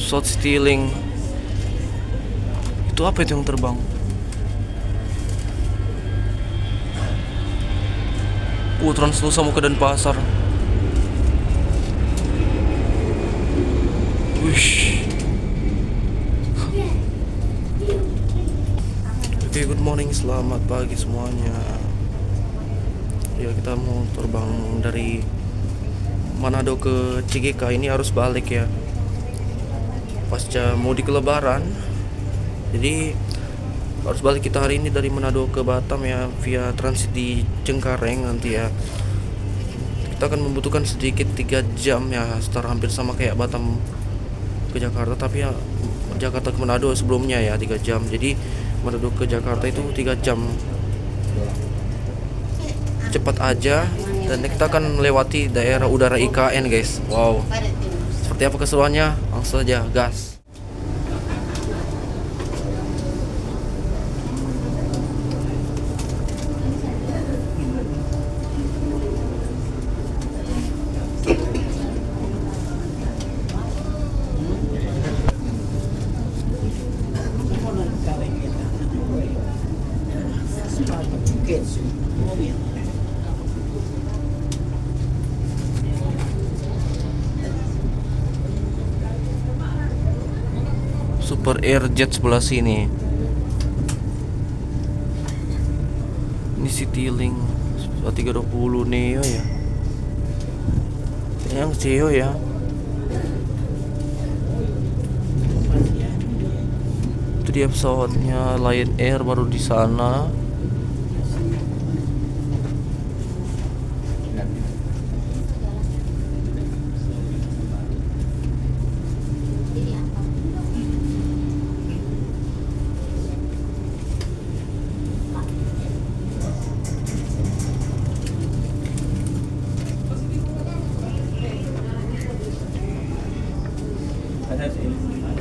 Short stealing. Itu apa itu yang terbang? Transnusa mau ke Denpasar. Wish. Oke, good morning, selamat pagi semuanya. Ya, kita mau terbang dari Manado ke CGK. Ini harus balik ya, pasca mudik lebaran. Jadi harus balik kita hari ini dari Manado ke Batam ya, via transit di Cengkareng nanti ya. Kita akan membutuhkan sedikit 3 jam ya, setara hampir sama kayak Batam ke Jakarta, tapi ya Jakarta ke Manado sebelumnya ya 3 jam. Jadi Manado ke Jakarta itu 3 jam. Cepat aja, dan kita akan melewati daerah udara IKN guys. Wow, seperti apa keseruannya? Langsung saja gas. Super Airjet sebelah sini. Ini Citylink 320 Neo ya. Yang CEO ya. Itu dia pesawatnya, Lion Air baru di sana.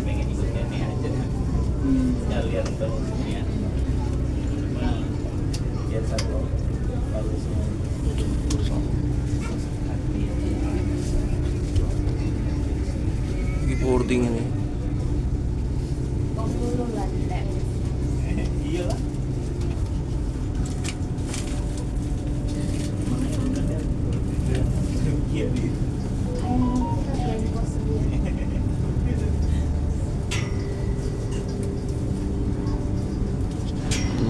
Pengen ikut ini aja sekalian terus ya, biar satu bagusnya Lagi boarding ini. iyalah. Iya di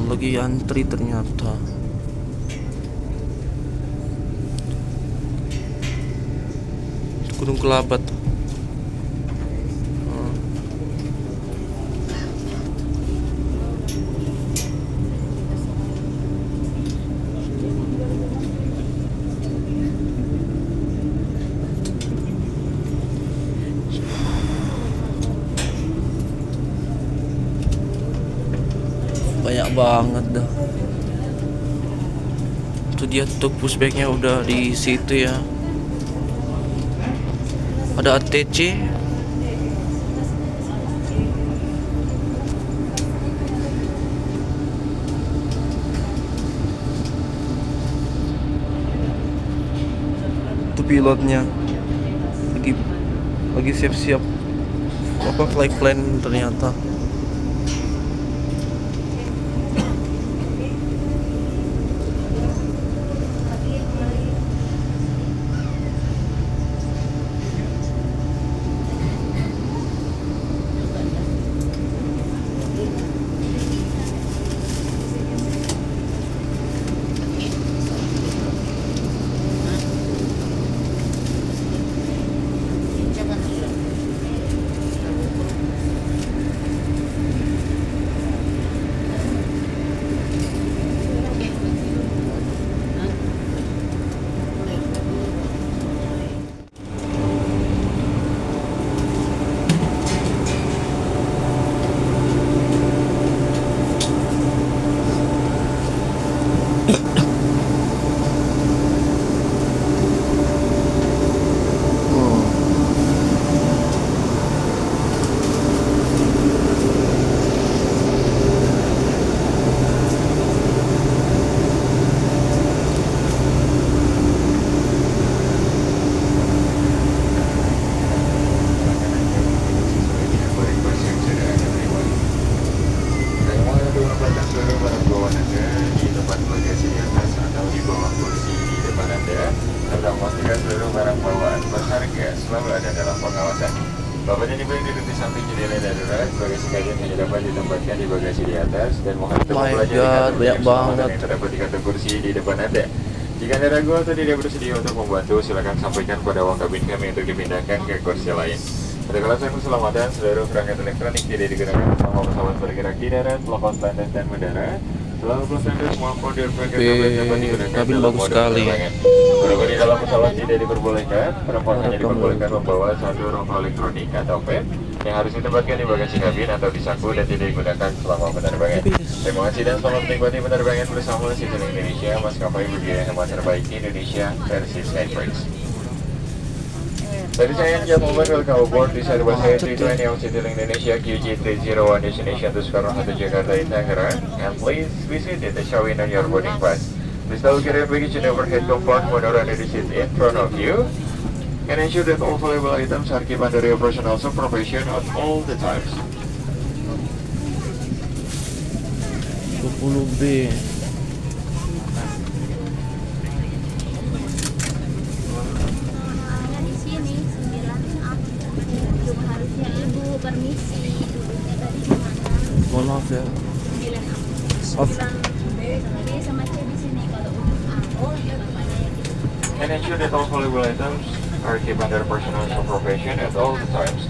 Lagi antri ternyata. Gunung Kelabat. Banyak banget dah. Itu dia tuh pushbacknya udah di situ ya. Ada ATC. Itu pilotnya lagi siap-siap apa flight plan ternyata. yang darurat, bagasi kalian hanya dapat ditempatkan di bagasi di atas dan mohon untuk My mempelajari God, kantong banyak keselamatan banget. yang terdapat di kantong kursi di depan Anda. Jika Anda ragu atau tidak bersedia untuk membantu, silakan sampaikan pada awak kabin kami untuk dipindahkan ke kursi lain. Pada alasan keselamatan, seluruh perangkat elektronik tidak digunakan selama pesawat bergerak di darat, melakukan landas dan mendarat. Selalu landas maupun di tablet dapat digunakan kabin dalam bagus mode sekali. penerbangan. Penunggu di dalam pesawat tidak diperbolehkan. Penumpang hanya diperbolehkan membawa satu rokok elektronik atau vape yang harus ditempatkan di bagasi kabin atau di saku dan tidak digunakan selama penerbangan. Terima kasih dan selamat menikmati penerbangan bersama Citylink Indonesia, maskapai berbiaya hemat terbaik di Indonesia versi Skytrax. Ladies and gentlemen, welcome aboard this Airbus A320 of Citylink Indonesia QG301 destination to Soekarno-Hatta, Jakarta in Tangerang. And please be seated as shown on your boarding pass. Please don't carry your baggage in overhead compartment or under the seat in front of you. And ensure that all valuable items are kept under your personal supervision at all the times. 20B. Di sini 9A. Cuma harusnya ibu permisi duduknya tadi di mana? Mohon maaf ya. 9A. Maaf. 9B sama C di sini kalau untuk A. Oh, ya bapaknya yang gitu. And ensure that all valuable items are kept under personal supervision at all the times.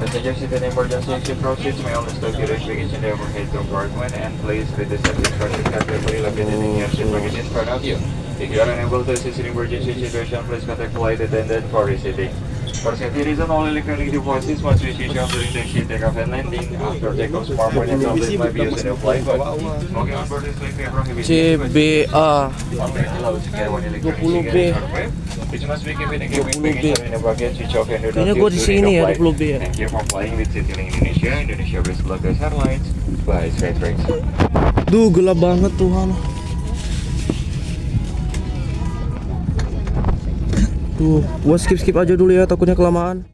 Passengers in an emergency exit proceeds may only stow your baggage in the overhead compartment and please read the safety instructions carefully located in your seat baggage in front of you. If you are unable to assist in emergency situation, please contact flight attendant for reseating. For safety reason, all electronic devices must be switched off during taxi, takeoff, and landing. After takeoff, smartphone and tablet might be used in a flight mode. Smoking on board is strictly prohibited. CBA. Only allowed to carry one electronic 20B. cigarette or vape, which must be kept in a cabin 20B. baggage or in a bucket, switch off and do not Kayaknya gua use di during sini the ya, flight. 20B ya. Thank you for flying with Citylink Indonesia, Indonesia-based Lotus Airlines by Skytrax. Duh, gelap banget Tuhan. Tuh, gua skip aja dulu ya, takutnya kelamaan.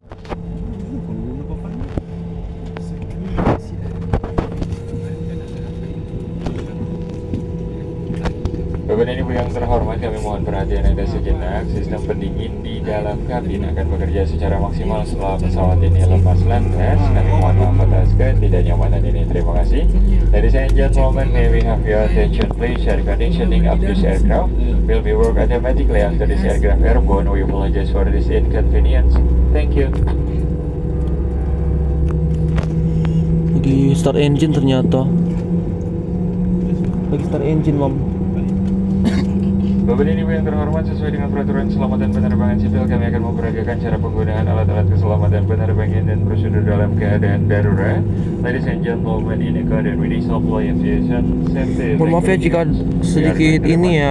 Bapak dan Ibu yang terhormat, kami mohon perhatian Anda sejenak. Sistem pendingin di dalam kabin akan bekerja secara maksimal setelah pesawat ini lepas landas. Kami mohon maaf atas ketidaknyamanan ini. Terima kasih. Ladies and gentlemen, may we have your attention please? Air conditioning of this aircraft will be work automatically after this aircraft airborne. We apologize for this inconvenience. Thank you. Lagi start engine ternyata. Lagi start engine, Mam. Bapak dan Ibu yang terhormat, sesuai dengan peraturan keselamatan penerbangan sipil, kami akan memperagakan cara penggunaan alat-alat keselamatan penerbangan dan prosedur dalam keadaan darurat. Ladies and gentlemen, in accordance with the supply aviation safety. Mohon maaf ya jika sedikit ini ya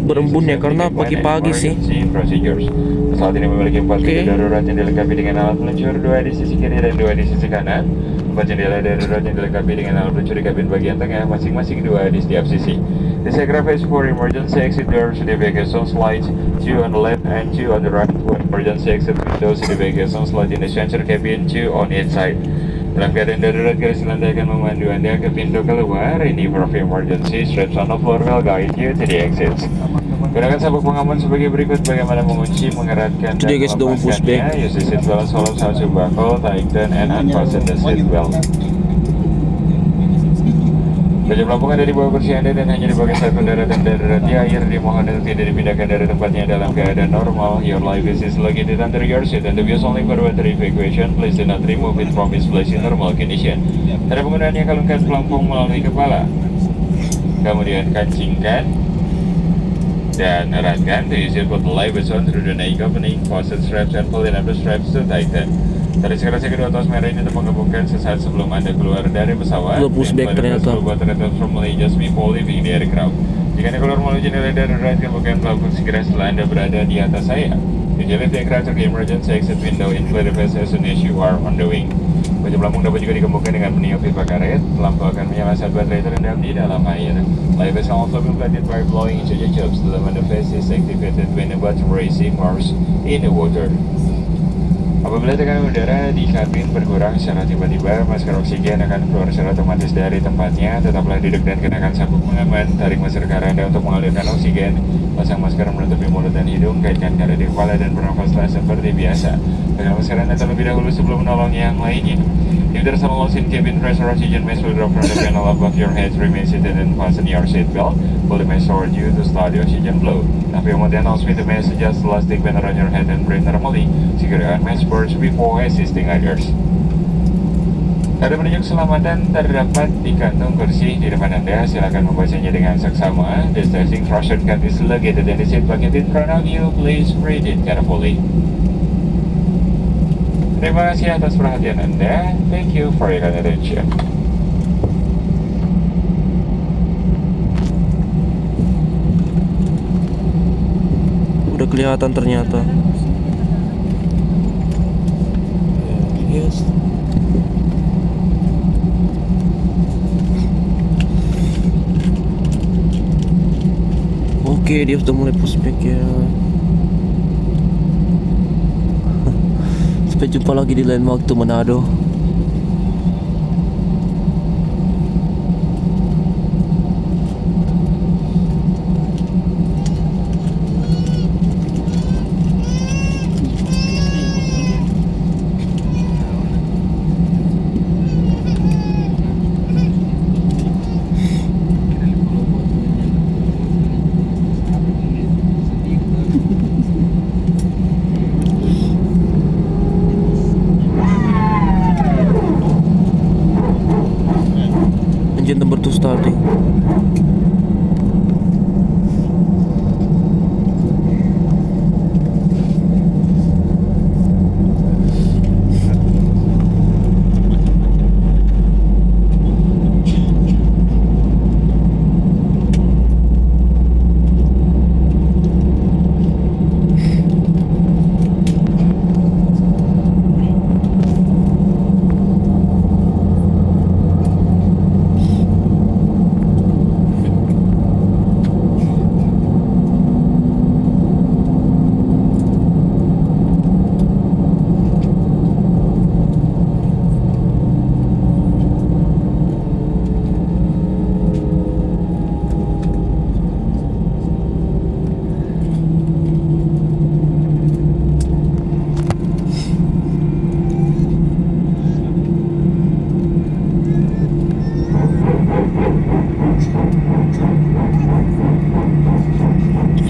berembun ya, karena pagi-pagi sih. Procedures. Pesawat ini memiliki 4 pintu darurat yang dilengkapi dengan alat peluncur, 2 di sisi kiri dan 2 di sisi kanan. 4 jendela darurat yang dilengkapi dengan alat peluncur di kabin bagian tengah, masing-masing 2 di setiap sisi. This aircraft has 4 emergency exit doors in the bagation slide, 2 on the left and 2 on the right. 1 emergency exit windows in the bagation slide in the center cabin, 2 on each side. Dalam keadaan darurat, garis lantai akan memandu Anda ke pintu keluar. In the event of emergency, straps on the floor will guide you to the exits. Gunakan sabuk pengaman sebagai berikut: bagaimana mengunci, mengeratkan, dan Jadi guys, udah mau push back. melepaskannya. Use the seat belt, follow how to buckle, tighten, and unfasten the seat belt. Baju pelampung ada di bawah kursi Anda dan hanya dipakai saat pendaratan darurat di air. Dimohon untuk tidak dipindahkan dari tempatnya dalam keadaan normal. Your life is located under your seat and the use only for water evacuation. Please do not remove it from its place in normal condition. Cara penggunaannya, kalungkan pelampung melalui kepala, kemudian kancingkan dan eratkan. To use it, put the life vest on through the neck opening, fasten straps and pull in up the straps to tighten. Tali sekrasi kedua tos merah ini menggabungkan sesaat sebelum Anda keluar dari pesawat. Udah push back ternyata. Formally just before leaving the aircraft. Jika Anda keluar melalui jendela darurat, gabungkan pelampung segera setelah Anda berada di atas saya. If you leave the aircraft through the emergency exit window, in clear the vest as soon as you are on the wing. Baju pelampung dapat juga digabungkan dengan peniup pipa karet. Lampu akan menyala saat baterai terendam di dalam air. Life vest can also be inflated by blowing into the tubes. The lemon face is activated when the battery is immersed in the water. Apabila tekanan udara di kabin berkurang secara tiba-tiba, masker oksigen akan keluar secara otomatis dari tempatnya. Tetaplah duduk dan kenakan sabuk pengaman. Tarik masker ke Anda untuk mengalirkan oksigen. Pasang masker menutupi mulut dan hidung. Kaitkan ke di kepala dan bernafaslah seperti biasa. Pegang masker Anda terlebih dahulu sebelum menolong yang lainnya. If there's a loss in cabin pressure, oxygen mask will drop from the panel above your head. Remain seated and fasten your seat belt. Pull the mask toward you to start the oxygen flow. If you want to announce with the mask, adjust the elastic band around your head and breathe normally. Secure your mask first before assisting others. Tanda penunjuk keselamatan terdapat di kantung kursi di depan Anda. Silakan membacanya dengan seksama. The testing ration card is located in the seat pocket in front of you. Please read it carefully. Terima kasih atas perhatian Anda. Thank you for your attention. Udah kelihatan ternyata. Yes. Oke, dia sudah mulai pushback ya. Sampai jumpa lagi di lain waktu, Manado. Engine number 2 starting.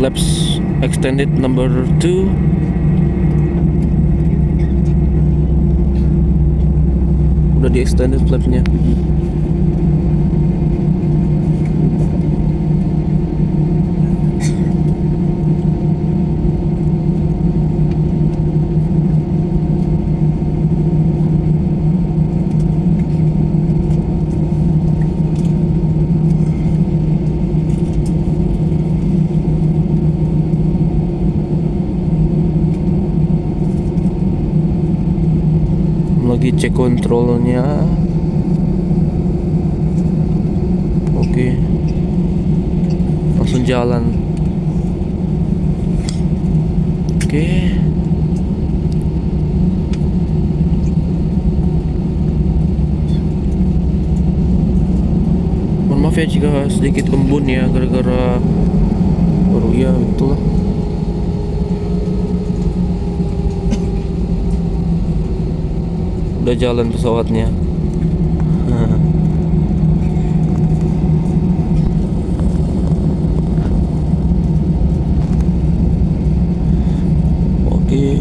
Flaps extended number 2. Udah di extended flapnya. Lagi cek kontrolnya. Oke, langsung jalan. Oke. Mohon maaf ya jika sedikit embun ya, gara-gara baru ya itulah. Udah jalan pesawatnya. Oke.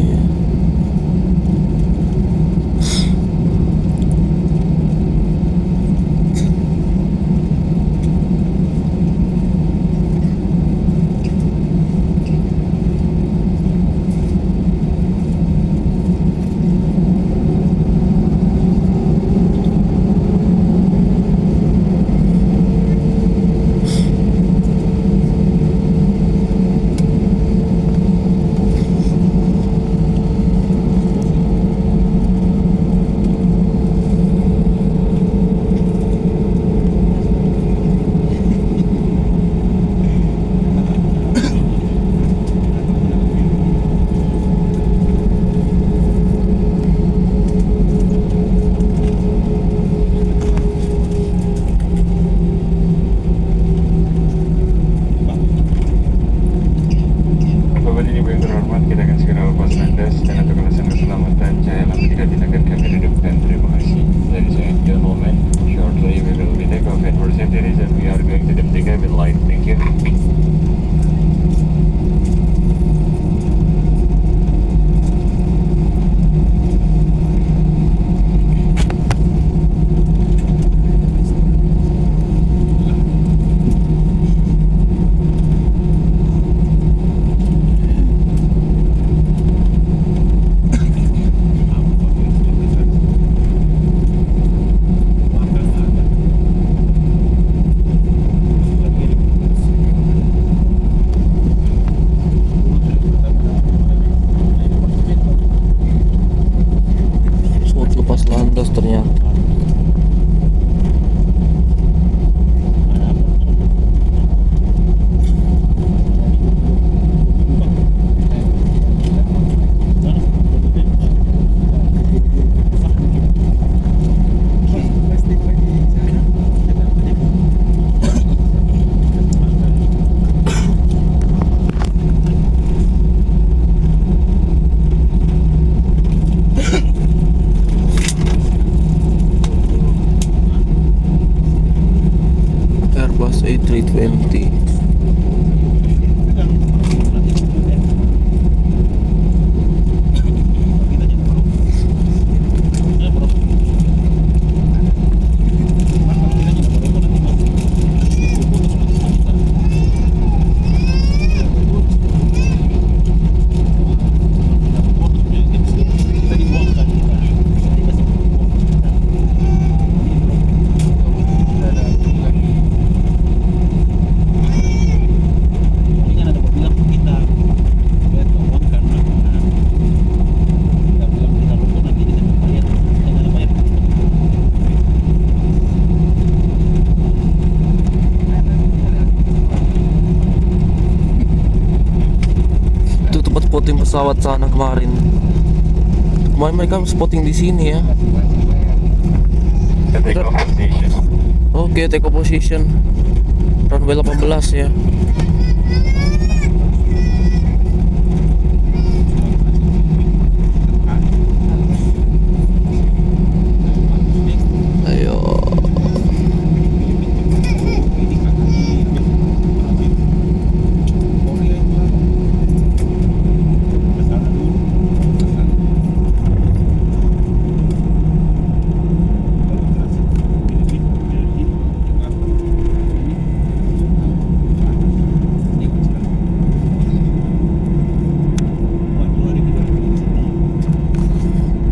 320. Itu tempat spotting pesawat sana kemarin. Kemarin mereka spotting di sini ya. Take off position. Oke, take off position. Runway 18 ya. Ayo.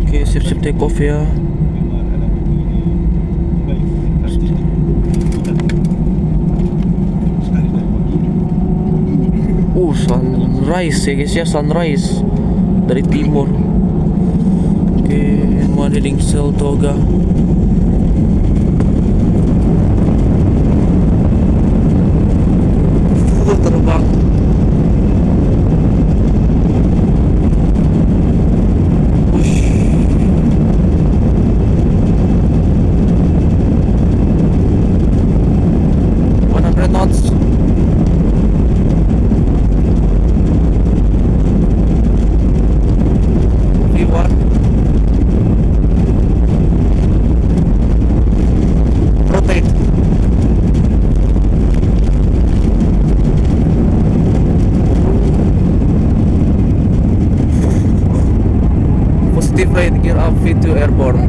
Oke, siap-siap take off ya. Sunrise ya guys ya, sunrise dari timur. Oke, mau heading Seltoga. Terbang. Positive rate, gear up, V2 airborne.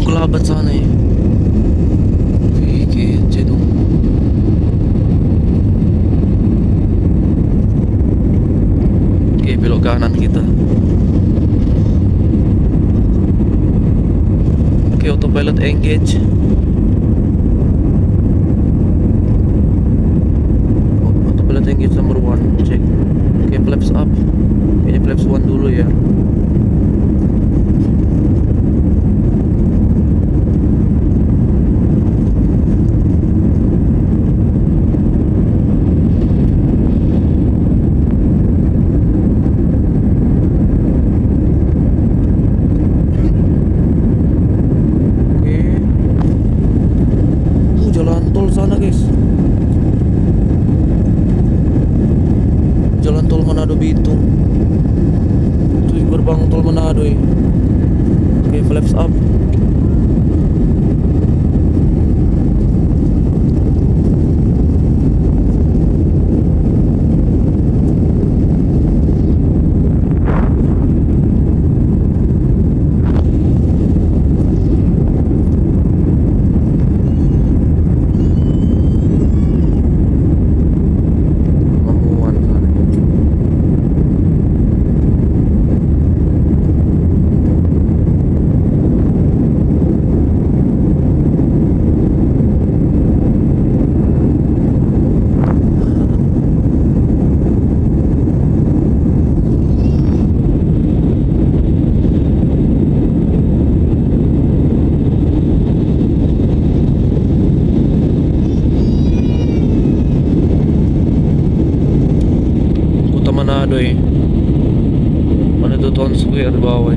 Kelabat sana ya. VGC dong. Oke, belok kanan kita. Oke, autopilot engage. Autopilot engage number 1, check. Oke, flaps up. Ini flaps 1 dulu ya. Jalan tol sana guys, jalan tol Manado Bitung, itu gerbang tol Manado ya. Oke, flaps up. satu tahun square bawah.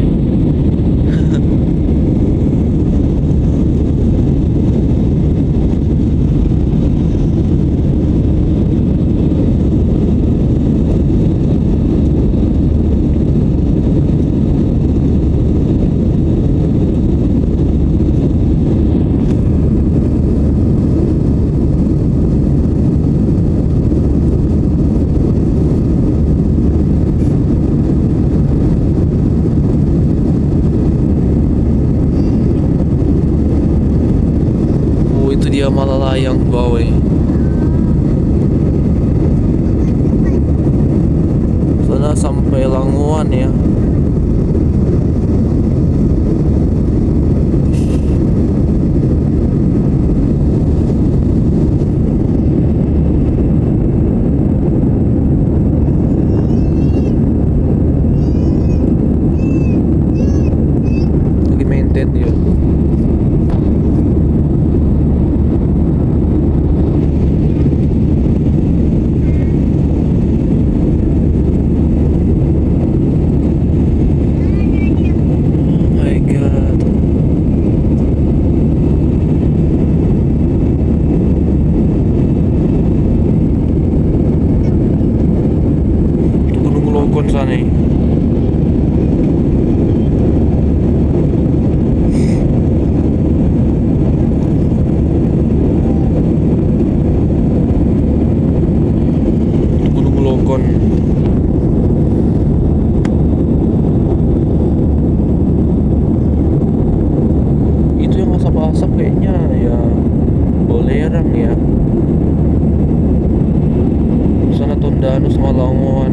Itu dia Malalayang bawah. Sana sampai Languan ya. Lagi maintain dia. My God. Itu Gunung Lokon sana. Itu Gunung Lokon. Itu yang asap-asap kayaknya ya Bolerang ya. Sana Tondano sama Langoan.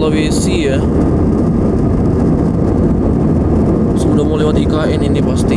Sulawesi ya. Sudah mau lewat IKN ini pasti.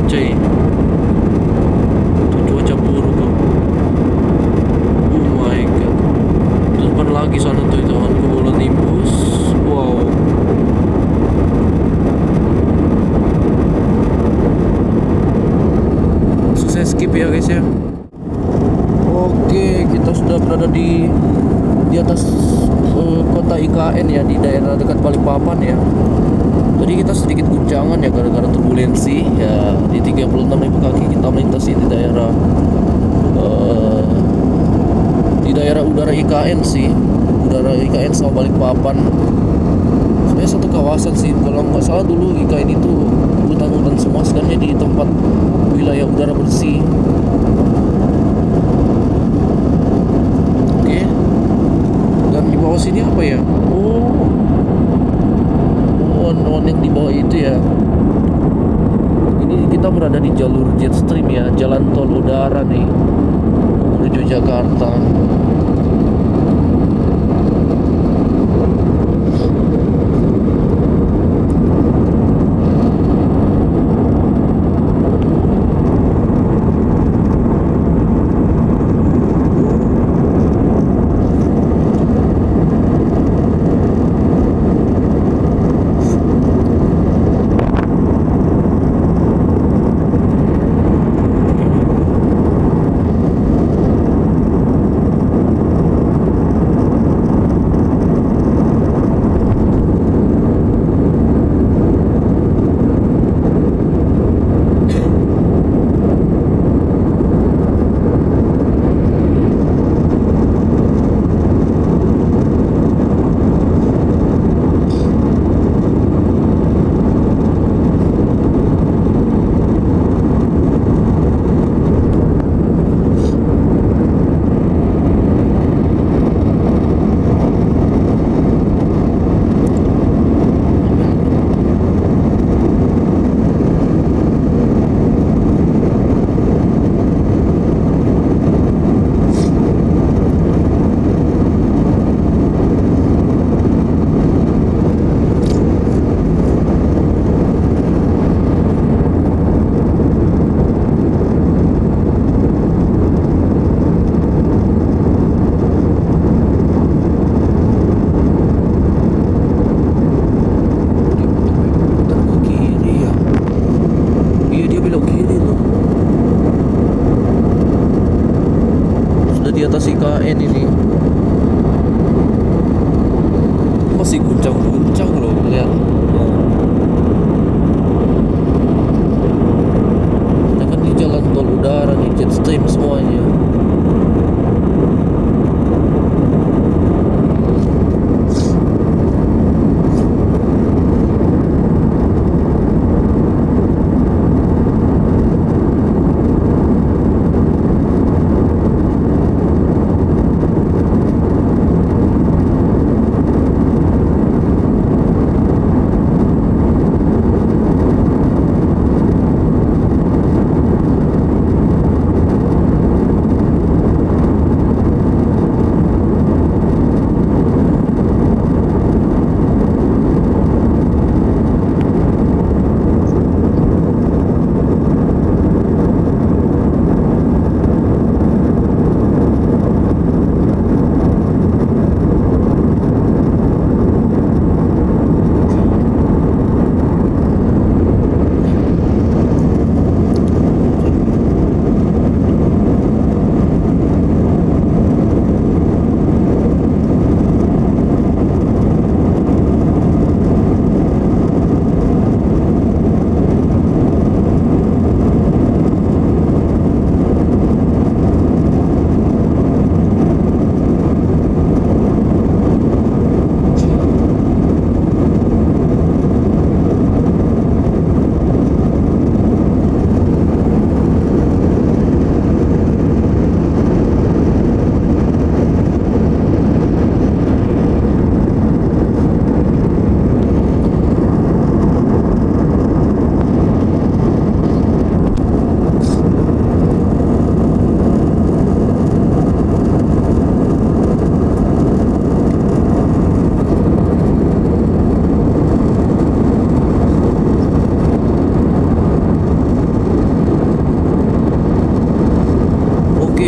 cuy. Itu cuaca buruk kok. Oh my god. Itu depan lagi sana tuh itu kan cumulonimbus. Wow. Saya skip ya guys ya. Oke, kita sudah berada di atas kota IKN ya, di daerah dekat Balikpapan ya. Tadi kita sedikit guncangan ya gara-gara turbulensi ya, di 36.000 kaki kita melintasi di daerah udara IKN sih, udara IKN sama Balikpapan. Sebenarnya satu kawasan sih, kalau nggak salah dulu IKN itu hutan-hutan semua, sekarang di tempat wilayah udara bersih. Oke, dan di bawah sini apa ya? Oh, yang di bawah itu ya. Ini kita berada di jalur Jetstream ya, jalan tol udara nih menuju Jakarta.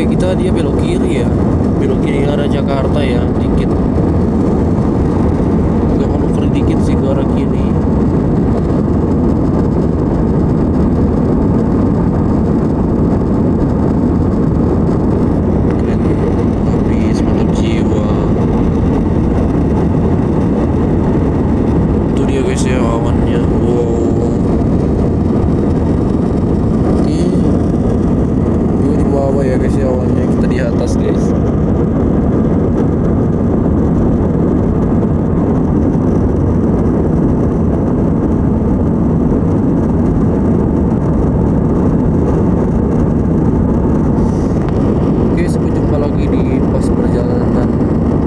Oke, dia belok kiri ya. Belok kiri arah Jakarta ya, dikit. Agak manuver dikit sih ke arah kiri. Habis mantap jiwa. Itu dia guys ya awannya. Wow. Di bawah ya guys ya awannya, kita di atas guys. Oke, sampai jumpa lagi di pas perjalanan,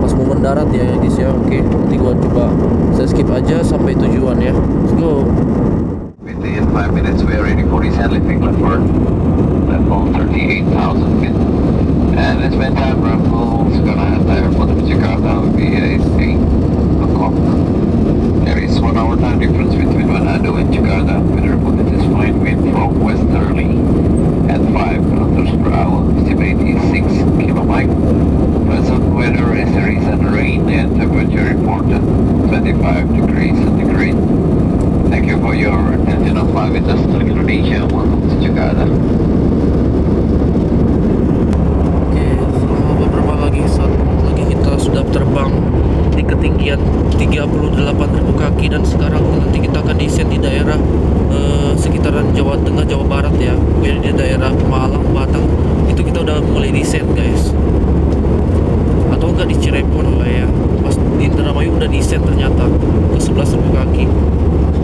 pas mau mendarat ya guys ya. Oke, nanti gua coba saya skip aja sampai tujuan ya. Let's go. Within 5 minutes, we are ready for descent, lifting left forward. Platform 38,000 feet. And it's meantime, Raffles gonna head to airport of Jakarta will be 8 o'clock. There is 1 hour time difference between Manado and Jakarta. Weather report is fine wind from westerly at 5 kilometers per hour. Estimate is 6 km. Present weather is recent rain and temperature reported 25 degrees centigrade. Thank you for your attention on Flight with us to Indonesia. Welcome to Jakarta. Oke, selama beberapa saat lagi kita sudah terbang di ketinggian 38.000 kaki dan sekarang nanti kita akan descend di daerah sekitaran Jawa Tengah, Jawa Barat ya. Pokoknya di daerah Malang, Batang itu kita udah mulai descend guys. Atau enggak di Cirebon lah ya. Pas di Indramayu udah descend ternyata ke 11.000 kaki.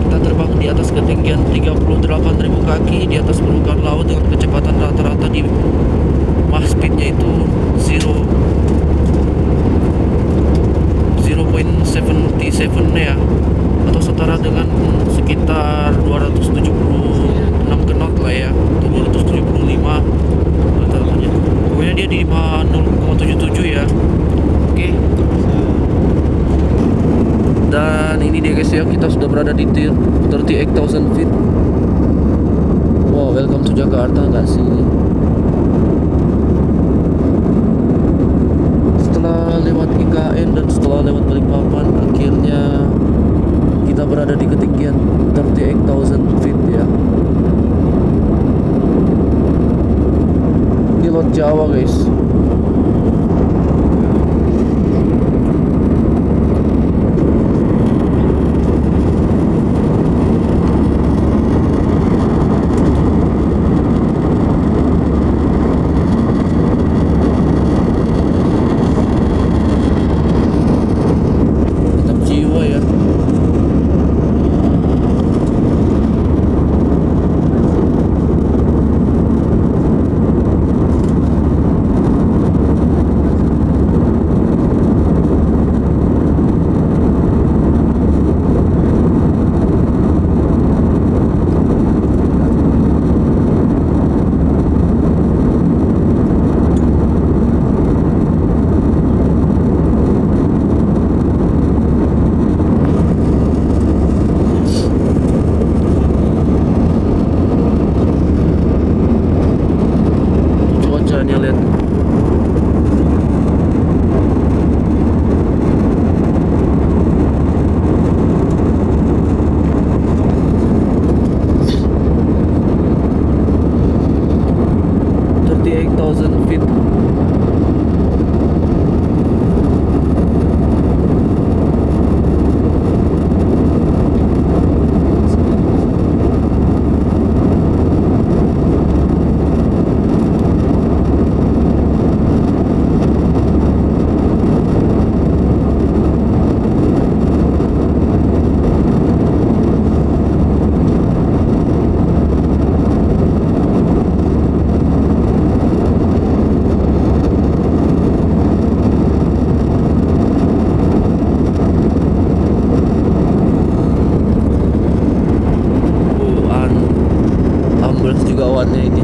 Kita terbang di atas ketinggian 38.000 kaki di atas permukaan laut dengan kecepatan rata-rata di Mach speednya itu 0.77 ya, atau setara dengan sekitar 276 knot lah ya, atau 275 rata-ratanya. Pokoknya dia di 0,77 ya. Oke. Dan ini dia guys ya, kita sudah berada di 38,000 feet. Wow, welcome to Jakarta nggak sih? Setelah lewat IKN dan setelah lewat Balikpapan, akhirnya kita berada di ketinggian 38,000 feet ya. Di Laut Jawa guys. awannya ini.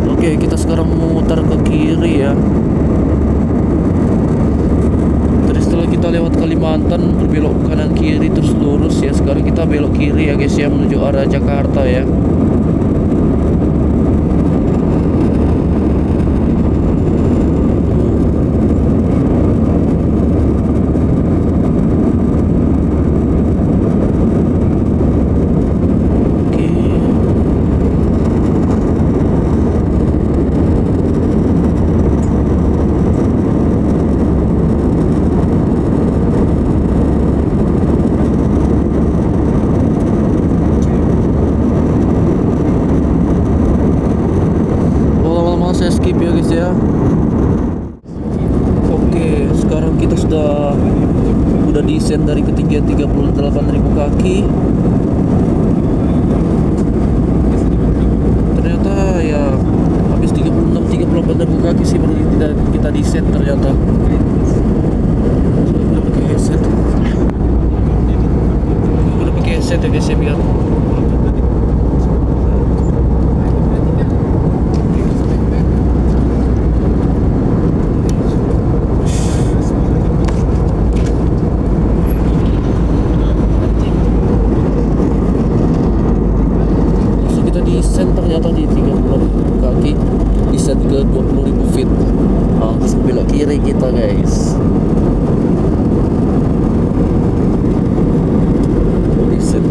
Oke, kita sekarang memutar ke kiri ya. kiri terus lurus ya. Sekarang kita belok kiri ya guys ya, menuju arah Jakarta ya. Saya skip ya guys ya. Oke, sekarang kita udah descend dari ketinggian 38.000 kaki. Ternyata ya habis 38.000 kaki sih baru kita descend ternyata. Udah pakai headset. Udah pakai headset ya guys ya biar ternyata di 30 kaki bisa ke 20.000 feet. Langsung belok kiri kita guys. Listen.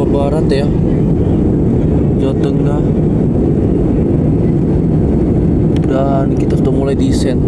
Barat ya, Jawa Tengah, dan kita sudah mulai descend.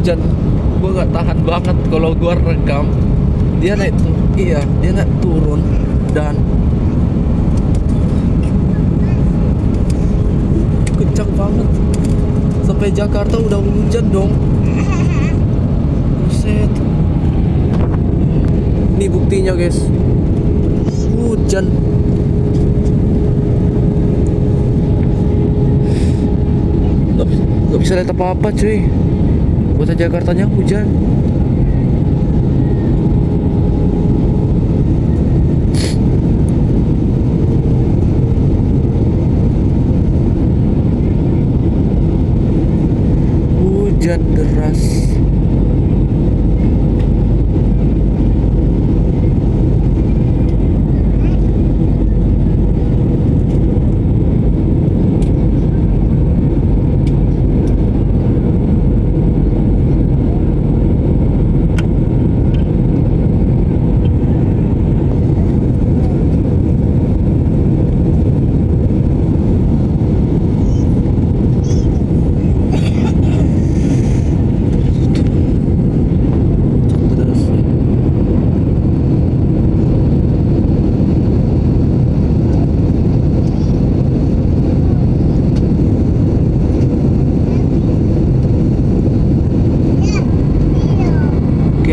hujan. Gua nggak tahan banget kalau gua rekam. Dia naik tuh, iya, dia naik turun dan kencang banget. Sampai Jakarta udah hujan dong. Buset. Ini buktinya guys. Hujan. Gak bisa lihat apa-apa cuy. Kota Jakartanya hujan. Hujan deras.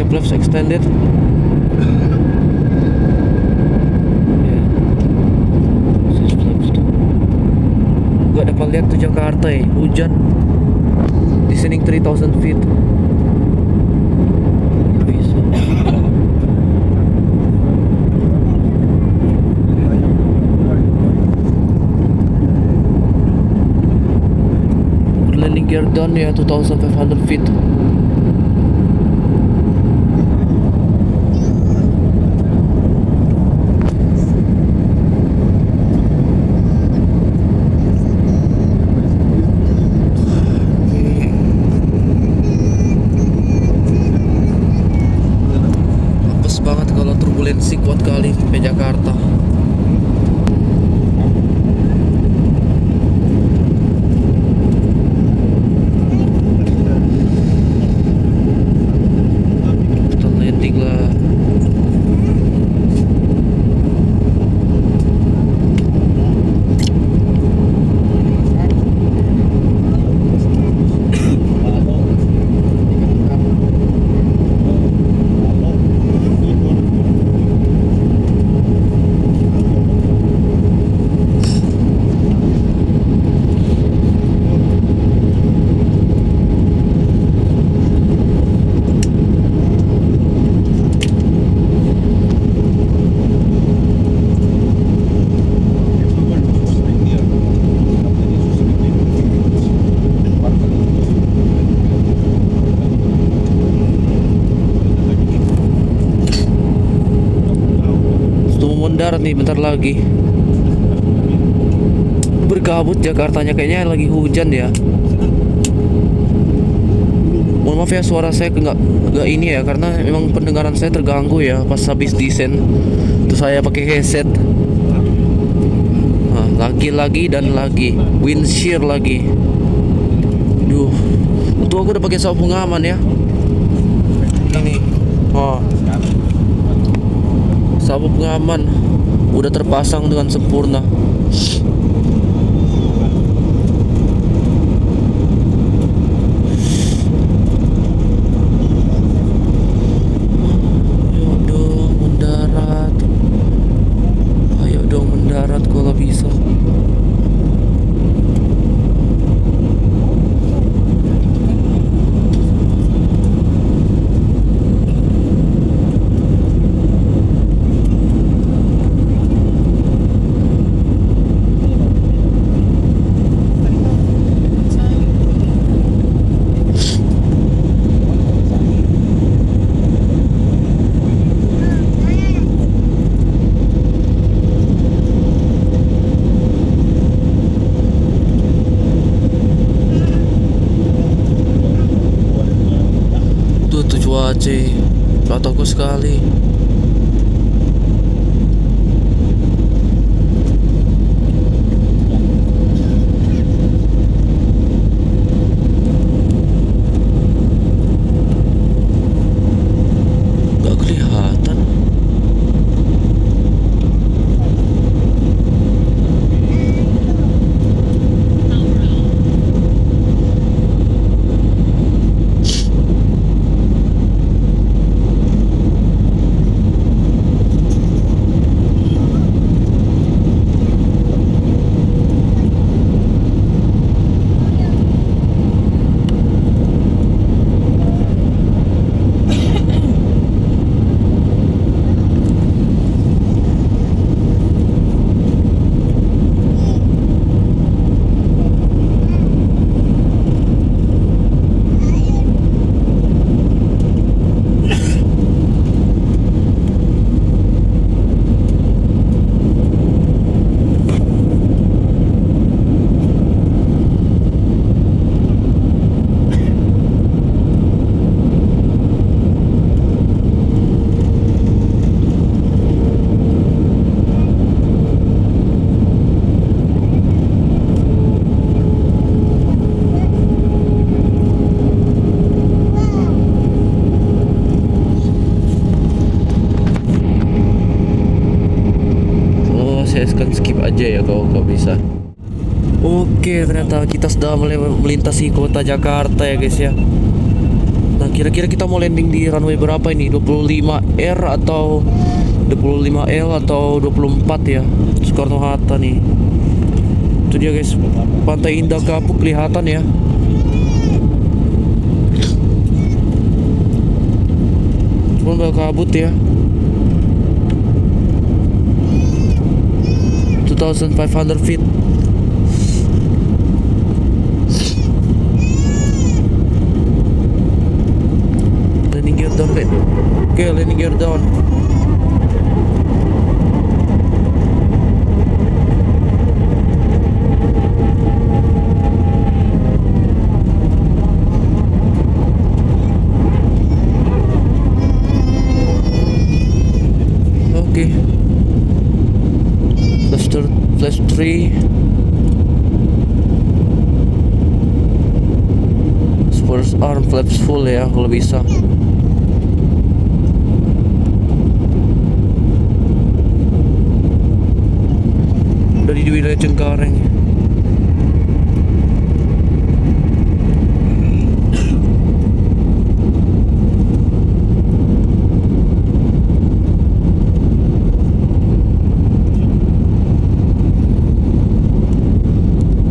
Flaps extended. Ya. Flaps tuh. Gak dapat lihat tuh Jakarta ya, hujan. Descending 3000 feet. Bisa. Landing gear down ya 2500 feet. Banget kalau turbulensi kuat kali sampai Jakarta. Kita landing lah. Darat nih bentar lagi. Berkabut Jakartanya, kayaknya lagi hujan ya. Mohon maaf ya suara saya nggak ini ya, karena memang pendengaran saya terganggu ya pas habis desain. Terus saya pakai headset. Nah, lagi dan lagi wind shear lagi. Duh, untung aku udah pakai sabuk pengaman ya. Ini, oh, sabuk pengaman udah terpasang dengan sempurna. Ayo dong mendarat. Ayo dong mendarat kalau bisa. Cuaca patoku sekali. guys, kan skip aja ya kalau nggak bisa. Oke, ternyata kita sudah melintasi kota Jakarta ya guys ya. Nah, kira-kira kita mau landing di runway berapa ini? 25R atau 25L atau 24 ya? Soekarno-Hatta nih. Itu dia guys, Pantai Indah Kapuk kelihatan ya. Cuma bakal kabut ya. 2,500 feet. Landing gear down, right? Oke, landing gear down. Oke. Flash 3. First arm flaps full ya kalau bisa. Dari di wilayah Cengkareng.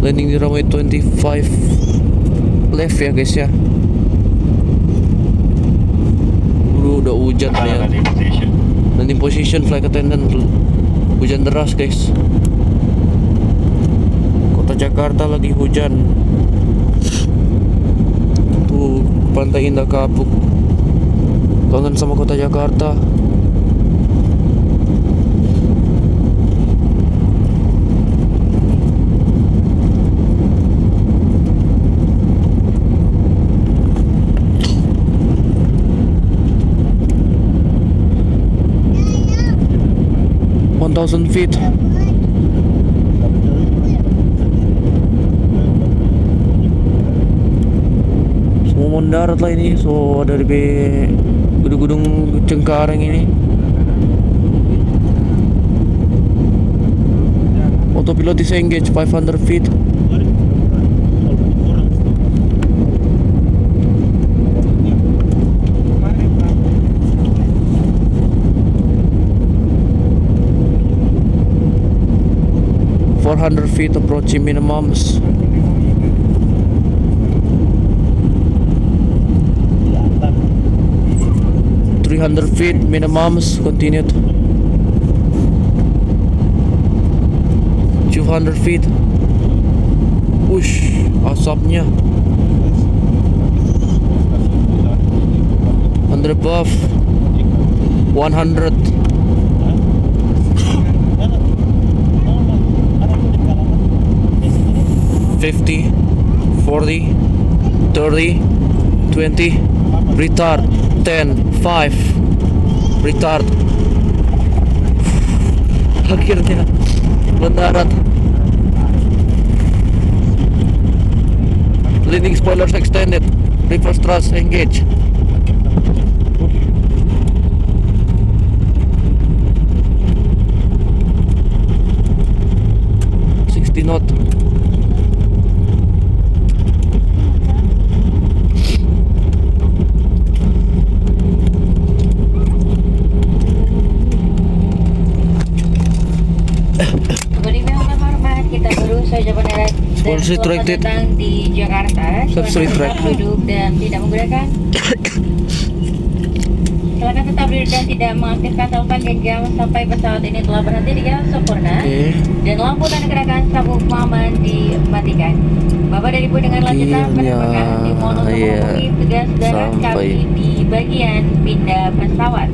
Landing di runway 25 left ya guys ya. Udah hujan ya. Landing position flight attendant. Hujan deras guys. Kota Jakarta lagi hujan. Tuh Pantai Indah Kapuk. Kangen sama kota Jakarta. Thousand feet. Semua mendarat lah ini. So dari gedung-gedung Cengkareng ini. Autopilot is engaged 500 feet. Feet approaching minimums. 300 feet minimums. Continued. 200 feet. Ush, asapnya. Under above. 100. 50, 40, 30, 20, retard, 10, 5, retard. Akhirnya mendarat. Landing spoilers extended, reverse thrust engage. Knot. Polisi retracted di Jakarta. Duduk dan tidak menggunakan. Silakan tetap duduk dan tidak mengaktifkan telepon genggam sampai pesawat ini telah berhenti di Jalan Sempurna. Dan lampu tanda gerakan sabuk pengaman dimatikan. Bapak dan Ibu dengan lanjutan penerbangan dimohon untuk menghubungi petugas darat kami di bagian pindah pesawat.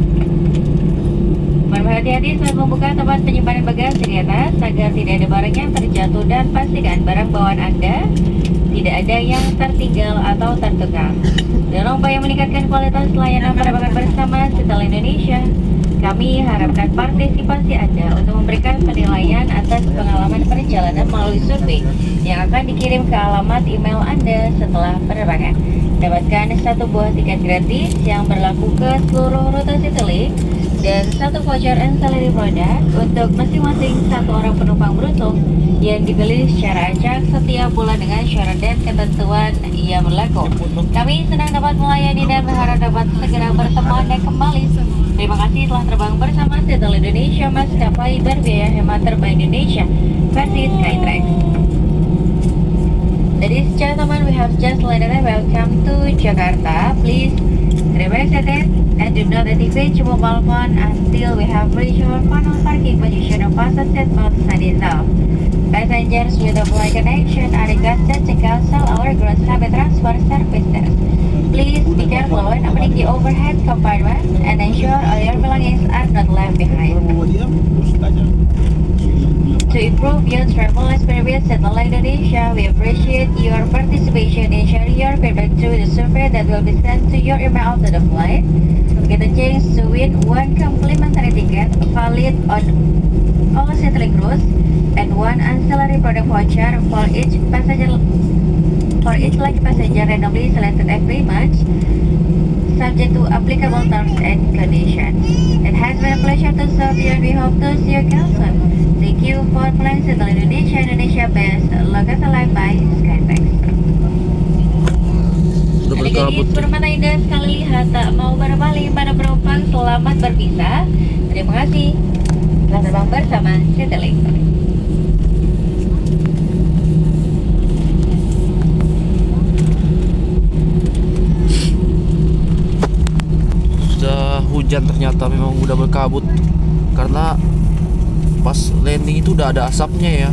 Mohon berhati-hati saat membuka tempat penyimpanan bagasi di atas agar tidak ada barang yang terjatuh dan pastikan barang bawaan Anda tidak ada yang tertinggal atau tertukar. Dalam upaya meningkatkan kualitas layanan penerbangan bersama Citel Indonesia, kami harapkan partisipasi Anda untuk memberikan penilaian atas pengalaman perjalanan melalui survei yang akan dikirim ke alamat email Anda setelah penerbangan. Dapatkan 1 buah tiket gratis yang berlaku ke seluruh rute Citylink dan 1 voucher ancillary product untuk masing-masing 1 orang penumpang beruntung yang dipilih secara acak setiap bulan dengan syarat dan ketentuan yang berlaku. Kami senang dapat melayani dan berharap dapat segera bertemu Anda kembali. Terima kasih telah terbang bersama Shuttle Indonesia, maskapai berbiaya hemat terbaik Indonesia versi Skytrax. Ladies and gentlemen, we have just landed and welcome to Jakarta. Please remain seated and do not activate your mobile phone until we have reached your final parking position of fasten seatbelt sign itself. Passengers with a flight connection are requested to cancel our ground rapid transfer services. Please be careful when opening the overhead compartment and ensure all your belongings are not left behind. To improve your travel experience at Shuttle Indonesia, we appreciate your participation in sharing your feedback through the survey that will be sent to your email after the flight. Get a chance to win 1 complimentary ticket valid on all Citylink routes and 1 ancillary product voucher for each lucky passenger randomly selected every month, subject to applicable terms and conditions. It has been a pleasure to serve you and we hope to see you again soon. Thank you for flying Shuttle Indonesia, Indonesia-based local life by Skytrax. Udah Adik berkabut. gadis bermata indah sekali lihat tak mau berpaling pada penumpang selamat berpisah. Terima kasih telah terbang bersama Citylink. Sudah hujan ternyata, memang udah berkabut karena pas landing itu udah ada asapnya ya.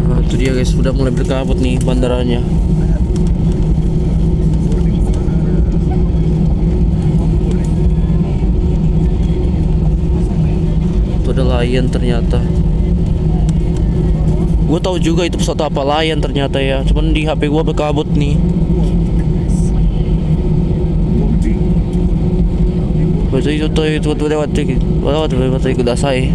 Nah, itu dia guys, sudah mulai berkabut nih bandaranya. Itu ada Lion ternyata. Gue tahu juga itu pesawat apa, Lion ternyata ya. Cuman di HP gue berkabut nih. Itu kudasai.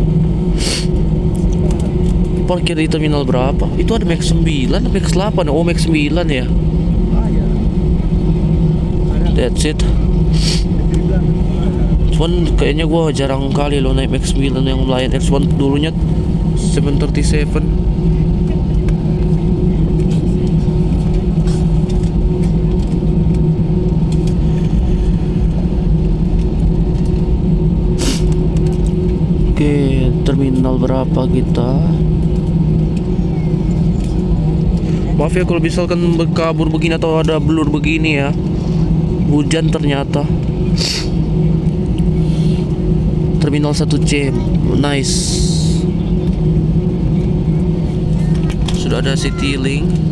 Parkir di terminal berapa? Itu ada Max 9, Max 8. Oh, Max 9 ya. That's it. Cuman kayaknya gua jarang kali lo naik Max 9 yang Lion Air. Cuman dulunya 737. Oke, terminal berapa kita? Maaf ya kalau misalkan berkabur begini atau ada blur begini ya. Hujan ternyata. Terminal 1C. Nice. Sudah ada Citylink.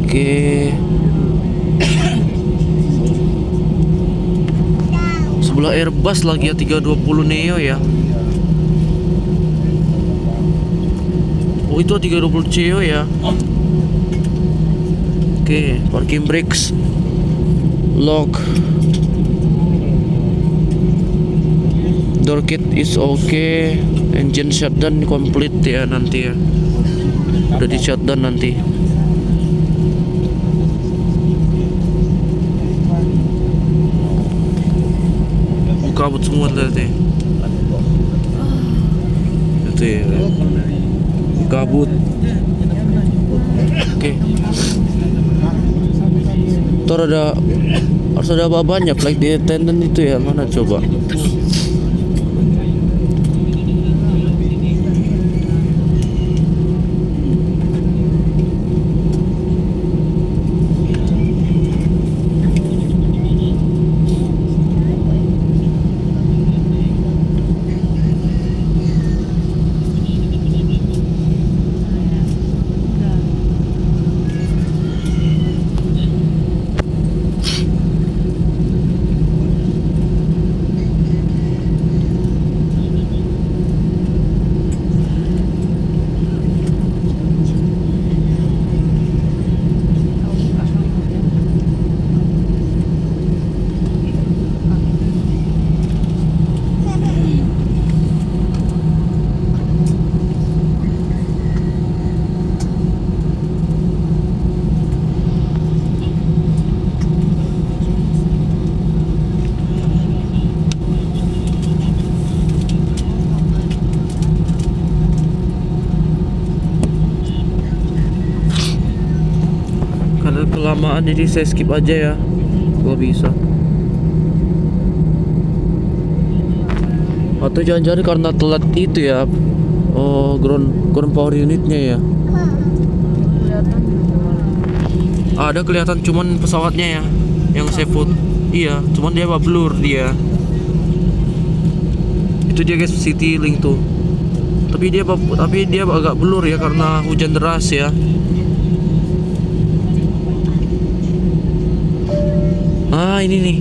Oke. Sebelah Airbus lagi ya, 320 Neo ya. Oh, itu 320 CEO ya. Oke, parking brakes lock. Door kit is okay. Engine shutdown complete ya nanti ya. Udah di shutdown nanti. Kabut semua lihat ya. Itu ya. Kabut. Oke. Ntar harus ada apa banyak flight attendant itu ya, mana coba? kelamaan, jadi saya skip aja ya kalau bisa. Atau jangan-jangan karena telat itu ya. Oh, ground power unitnya ya. Ada kelihatan cuman pesawatnya ya yang saya foto. Iya, cuman dia blur dia. Itu dia guys, Citylink tuh. Tapi dia agak blur ya karena hujan deras ya. Ah, ini nih.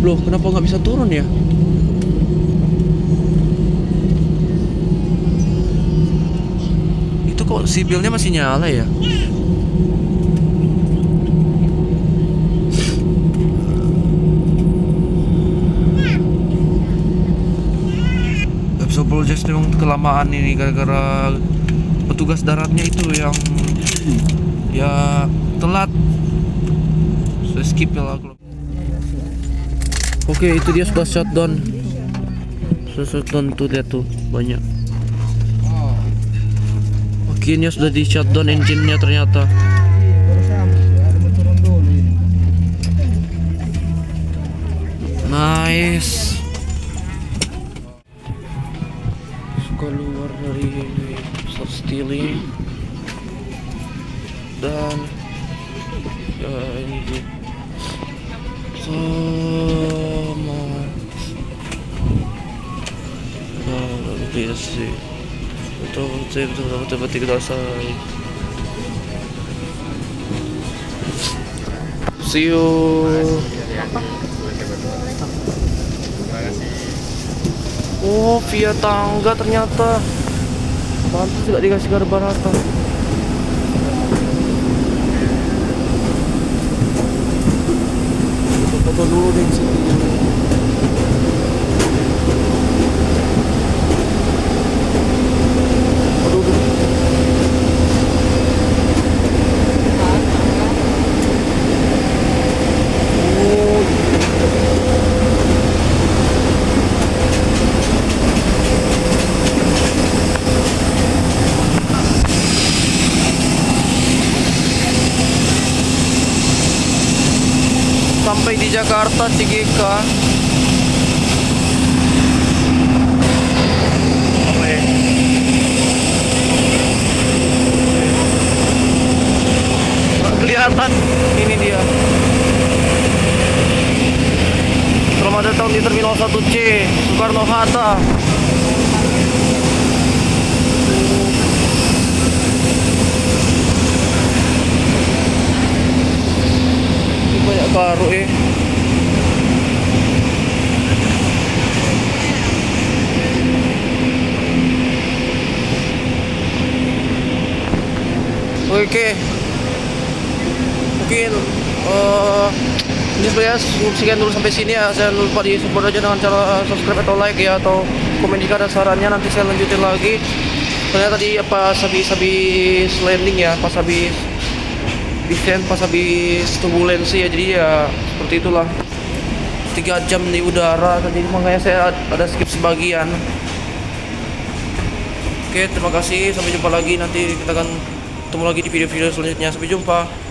Loh, kenapa nggak bisa turun ya? Itu kok sipilnya masih nyala ya? Episode Project memang kelamaan ini gara-gara petugas daratnya itu yang ya telat. Saya skip ya lah. Oke, itu dia sudah shutdown. Sudah shutdown tuh, lihat tuh banyak. Oke, ini sudah di shutdown engine-nya ternyata. Nice. Keluar dari start stealing dan ya ini sih sama sih betul kudasai. See you. Oh, via tangga ternyata. Pantas tidak dikasih garba rata. Foto dulu deh sini. Sampai di Jakarta CGK. Oke. Nggak kelihatan, ini dia. Selamat datang di Terminal 1C Soekarno-Hatta. Banyak baru ya. Oke. Mungkin ini sebenarnya sekian dulu sampai sini ya. Saya lupa di support aja dengan cara subscribe atau like ya, atau komen jika ada sarannya, nanti saya lanjutin lagi. Soalnya tadi pas habis landing ya, pas habis descent, pas habis turbulensi ya, jadi ya seperti itulah. 3 jam di udara tadi, makanya saya ada skip sebagian. Oke, terima kasih, sampai jumpa lagi, nanti kita akan ketemu lagi di video-video selanjutnya. Sampai jumpa.